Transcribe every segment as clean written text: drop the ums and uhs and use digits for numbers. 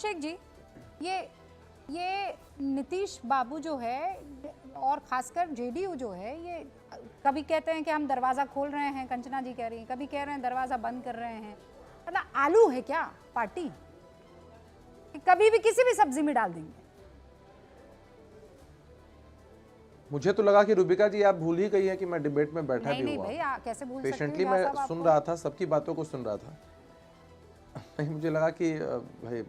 शेख जी, ये नीतीश बाबू जो है और खासकर जेडीयू जो है, ये कभी कहते हैं कि हम दरवाजा खोल रहे हैं, कंचना जी कह रही हैं, कभी कह रहे हैं दरवाजा बंद कर रहे हैं। मतलब आलू है क्या पार्टी कि कभी भी किसी भी सब्जी में डाल देंगे? मुझे तो लगा कि रूबिका जी आप भूल ही गई हैं कि मैं डिबेट में बैठा भी नहीं हुआ। भाई, कैसे भूल सकती हूँ? पेशेंटली मैं सुन रहा था, सबकी बातों को सुन रहा था। नहीं, मुझे लगा कि भाई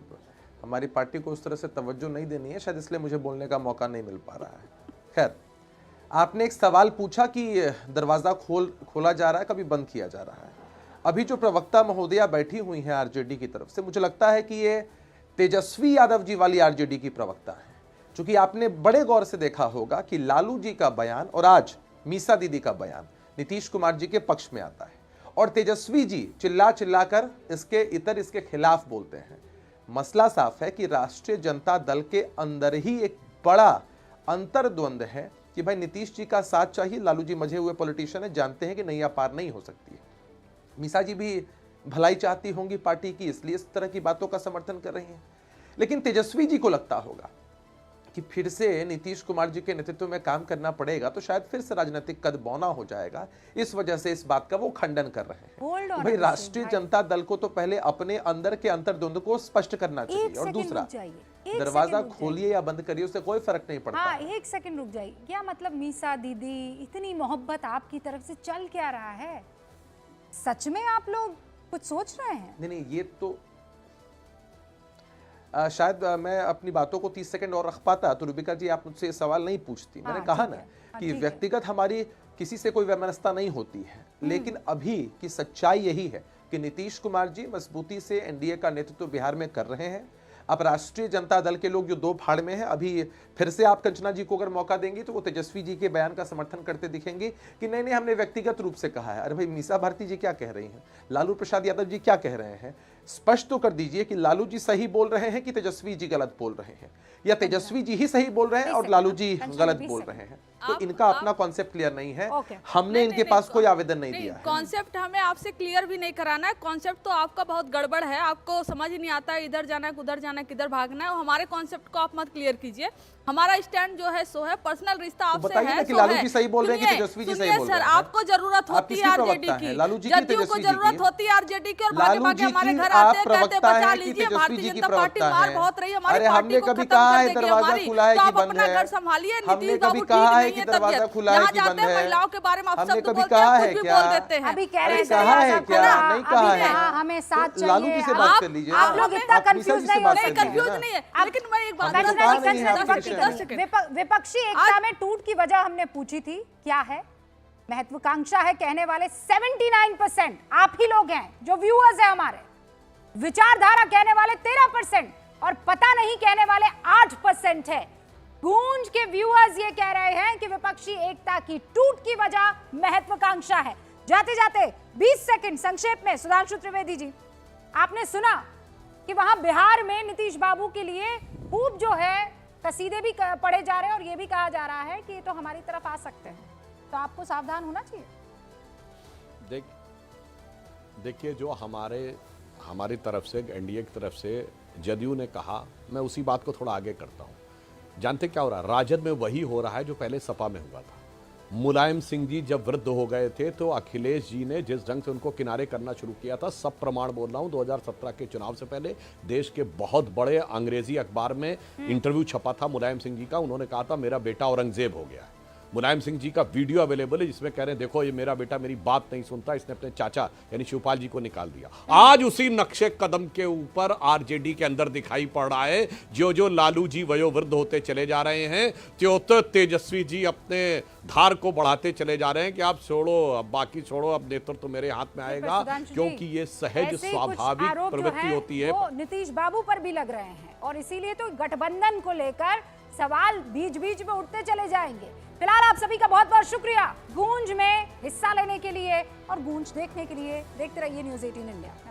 हमारी पार्टी को उस तरह से तवज्जो नहीं देनी है, शायद इसलिए मुझे बोलने का मौका नहीं मिल पा रहा है। खैर, आपने एक सवाल पूछा कि दरवाजा खोला जा रहा है, कभी बंद किया जा रहा है। अभी जो प्रवक्ता महोदया बैठी हुई हैं आरजेडी की तरफ से, मुझे लगता है कि ये तेजस्वी यादव जी वाली आरजेडी की प्रवक्ता है। चूंकि आपने बड़े गौर से देखा होगा कि लालू जी का बयान और आज मीसा दीदी का बयान नीतीश कुमार जी के पक्ष में आता है और तेजस्वी जी चिल्ला चिल्ला कर इसके खिलाफ बोलते हैं। मसला साफ है कि राष्ट्रीय जनता दल के अंदर ही एक बड़ा अंतर्द्वंद है कि भाई नीतीश जी का साथ चाहिए। लालू जी मजे हुए पॉलिटिशियन है, जानते हैं कि नैया पार नहीं हो सकती है। मीसा जी भी भलाई चाहती होंगी पार्टी की, इसलिए इस तरह की बातों का समर्थन कर रही हैं। लेकिन तेजस्वी जी को लगता होगा कि फिर से नीतीश कुमार जी के नेतृत्व में काम करना पड़ेगा तो शायद फिर से राजनीतिक कद बौना हो जाएगा। इस वजह से इस बात का वो खंडन कर रहे हैं। तो भाई राष्ट्रीय जनता दल को तो पहले अपने अंदर के अंतर्द्वंद को स्पष्ट करना चाहिए, और दूसरा दरवाजा खोलिए या बंद करिए उससे कोई फर्क नहीं पड़ता। एक सेकंड रुक जाइए। क्या मतलब मीसा दीदी, इतनी मोहब्बत आपकी तरफ से चल क्या रहा है? सच में आप लोग कुछ सोच रहे हैं? नहीं, ये तो शायद मैं अपनी बातों को 30 सेकंड और रख पाता तो रूबिका जी आप मुझसे ये सवाल नहीं पूछती। मैंने कहा ना कि व्यक्तिगत हमारी किसी से कोई वैमनस्यता नहीं होती है, लेकिन अभी की सच्चाई यही है कि नीतीश कुमार जी मजबूती से एनडीए का नेतृत्व बिहार में कर रहे हैं। अब राष्ट्रीय जनता दल के लोग जो दो फाड़ में हैं, अभी फिर से आप कंचना जी को अगर मौका देंगी तो वो तेजस्वी जी के बयान का समर्थन करते दिखेंगे कि नहीं हमने व्यक्तिगत रूप से कहा है। अरे भाई, मीसा भारती जी क्या कह रही हैं, लालू प्रसाद यादव जी क्या कह रहे हैं? स्पष्ट तो कर दीजिए कि लालू जी सही बोल रहे हैं कि तेजस्वी जी गलत बोल रहे हैं, या तेजस्वी जी ही सही बोल रहे हैं और लालू जी गलत बोल रहे हैं। तो इनका अपना कॉन्सेप्ट क्लियर नहीं है। हमने इनके पास कोई आवेदन नहीं दिया है। कॉन्सेप्ट हमें आपसे क्लियर भी नहीं कराना है। कॉन्सेप्ट तो आपका बहुत गड़बड़ है, आपको समझ ही नहीं आता है इधर जाना है उधर जाना है किधर भागना है। हमारे कॉन्सेप्ट को आप मत क्लियर कीजिए। हमारा स्टैंड जो है सो है, पर्सनल रिश्ता आपसे है कि लालू जी सही बोल रहे हैं कि तेजस्वी जी सही बोल रहे हैं। सर, आपको जरूरत होती है आरजेडी की, जदयू को जरूरत होती है आरजेडी की, और भाजपा के हमारे घर आते कहते बचा लीजिए, भारतीय जनता पार्टी मार बहुत रही है हमारी पार्टी को खत्म कर देगी हमारी। तो आप अपना घर संभालिए। नीतीश बाबू ठीक नहीं है तबियत, यहाँ जाते हैं महिलाओं के बारे में आप शब्द बोलते हैं, कुछ भी बोल देते हैं। अभी कह रहे हैं नहीं कहा है, हमें साथ चाहिए। लालू जी से बात कर लीजिए। आप लोग इतना कंफ्यूज नहीं होते। कंफ्यूज नहीं है, लेकिन मैं एक बात विपक्षी एकता में टूट की वजह हमने पूछी थी, क्या है? महत्वाकांक्षा है कहने वाले 79% आप ही लोग हैं जो व्यूअर्स हैं हमारे। विचारधारा कहने वाले 13% और पता नहीं कहने वाले 8% है। गूंज के व्यूअर्स ये कह रहे हैं कि विपक्षी एकता की टूट की वजह महत्वाकांक्षा है। जाते जाते 20 सेकंड संक्षेप में सुधांशु त्रिवेदी जी, आपने सुना कि वहां बिहार में नीतीश बाबू के लिए खूब जो है कसीदे भी पढ़े जा रहे हैं और ये भी कहा जा रहा है कि ये तो हमारी तरफ आ सकते हैं। तो आपको सावधान होना चाहिए। देखिए, जो हमारी तरफ से, एनडीए की तरफ से जदयू ने कहा, मैं उसी बात को थोड़ा आगे करता हूं। जानते क्या हो रहा है? राजद में वही हो रहा है जो पहले सपा में हुआ था। मुलायम सिंह जी जब वृद्ध हो गए थे तो अखिलेश जी ने जिस ढंग से उनको किनारे करना शुरू किया था, सब प्रमाण बोल रहा हूं, 2017 के चुनाव से पहले देश के बहुत बड़े अंग्रेजी अखबार में इंटरव्यू छपा था मुलायम सिंह जी का। उन्होंने कहा था मेरा बेटा औरंगजेब हो गया है। मुलायम सिंह जी का वीडियो अवेलेबल है जिसमें कह रहे हैं देखो ये मेरा बेटा मेरी बात नहीं सुनता, इसने अपने चाचा यानी शिवपाल जी को निकाल दिया। आज उसी नक्शे कदम के ऊपर आरजेडी के अंदर दिखाई पड़ रहा है। जो लालू जी वयोवृद्ध होते चले जा रहे हैं, तो तेजस्वी जी अपने धार को बढ़ाते चले जा रहे हैं कि आप छोड़ो, अब बाकी छोड़ो, अब नेतृत्व मेरे हाथ में आएगा, क्योंकि ये सहज स्वाभाविक प्रवृत्ति होती है। वो नीतीश बाबू पर भी लग रहे हैं और इसीलिए तो गठबंधन को लेकर सवाल बीच बीच में उठते चले जाएंगे। फिलहाल आप सभी का बहुत बहुत शुक्रिया गूंज में हिस्सा लेने के लिए और गूंज देखने के लिए। देखते रहिए न्यूज़ 18 इंडिया।